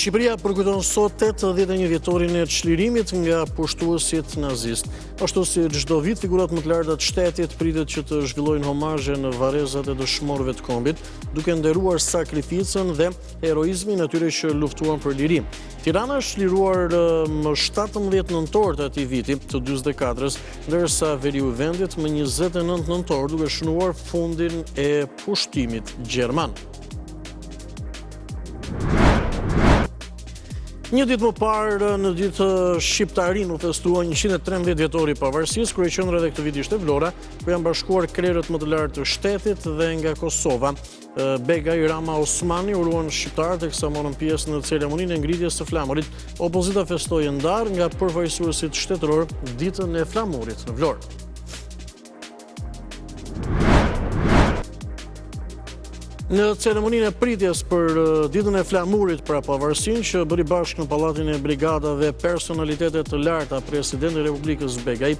Shqipëria përkujton sot 81 vjetorin e çlirimit nga pushtuesit nazist. Ashtu si çdo vit, figurat më të larta të shtetit pritet që të zhvillojnë homazhe në varrezat e dëshmorëve të kombit, duke nderuar sakrificën dhe heroizmin atyre që luftuan për liri. Tirana është liruar më 17 nëntor të atij viti të 44-s, ndërsa veriu i vendit më 29 nëntor, duke shënuar fundin e pushtimit gjerman. Një ditë më parë, në ditë shqiptarin, u festua 113 vjetori i pavarësisë, kryeqendra e këtij viti ishte Vlora, ku janë bashkuar krerët më të lartë të shtetit dhe nga Kosova. Begaj Rama Osmani uruan shqiptarët teksa morën pjesë në ceremoninë e ngritjes së flamurit. Opozita festoi ndar nga përfaqësuesit shtetëror ditën e flamurit në Vlorë. Në ceremoninë e pritjes për ditën e flamurit për pavarësinë që bëri bashkë në Pallatin e Brigadave personalitetet të larta, presidenti i Republikës Begaj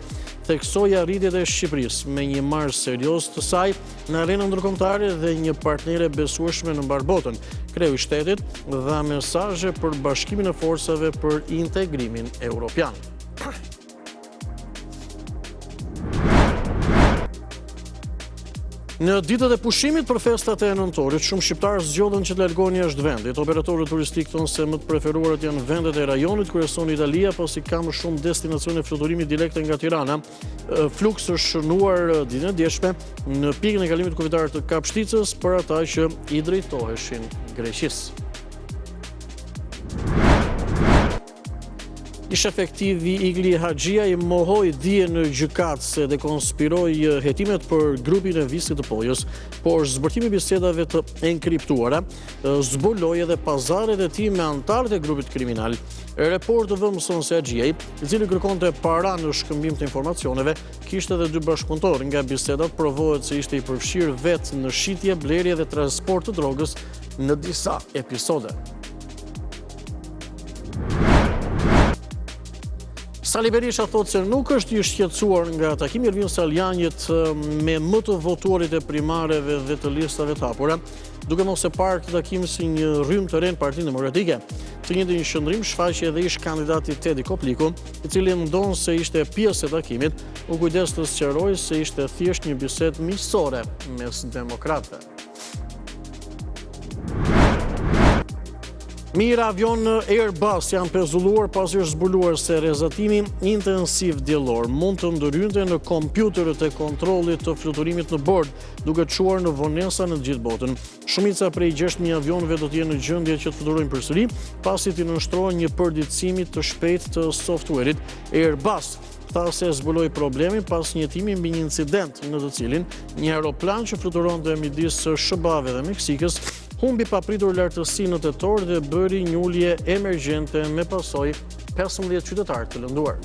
theksoi arritjet e Shqipërisë me një marrë serioz të saj në arenën ndërkombëtare dhe një partnere besueshme në mbar botën. Kreu i shtetit dha mesazhe për bashkimin e forcave për integrimin evropian. Në ditët e pushimit për festat e nëntorit, shumë shqiptarë zgjodhen që të largohen jashtë vendit. Operatorët turistik thonë se më të preferuarat janë vendet e rajonit, ku rreson Italia, pasi ka më shumë destinacione fluturimit direkte nga Tirana. Fluks është shënuar ditën e djeshme në pikën e kalimit kufitar të Kapshticës për ata që i drejtoheshin Greqisë. Ish efektivi Igli Haxhia i mohoi dije në gjykatë se dekonspiroi hetimet për grupin e Visit të Pojës, por zbërtimi i bisedave të enkriptuara zbuloi edhe pazaret e tij me anëtarët e grupit kriminal. Reportëve mëson se Haxhia, i cili kërkonte para në shkëmbim të informacioneve, kishte edhe 2 bashkëpunëtor. Nga bisedat provohet se ishte i përfshirë vetë në shitje, blerje dhe transport të drogës në disa episode. Sali Berisha thotë se nuk është i shqetësuar nga takimi i Ervin Saljanit me më të votuarit e primareve dhe të listave të hapura, duke mos e parë këtë takim si një rrymë të re në Partinë Demokratike. Të njëjtin shëndrim shfaqi edhe ish kandidati Tedi Kopliku, i cili ndonë se ishte pjesë e takimit, u kujdes të sqarojë se ishte thjesht një bisedë miqësore mes demokratëve. Mira avion Airbus janë pezulluar pasi është zbuluar se rrezatimi intensiv diellor mund të ndërhynte në kompjuterët e kontrollit të fluturimit në bord, duke çuar në vonesa në gjithë botën. Shumica prej 6.000 avionëve do të jenë në gjendje që të fluturojnë përsëri, pasi t'i nënshtrohen një përditësimi të shpejtë të software-it. Airbus tha se zbuloi problemin pas një hetimi mbi një incident në të cilin një aeroplan që fluturonte midis SBA-ve dhe Meksikës humbi papritur lartësi në tetor dhe bëri një ulje emergjente me pasojë 15 qytetarë të lënduar.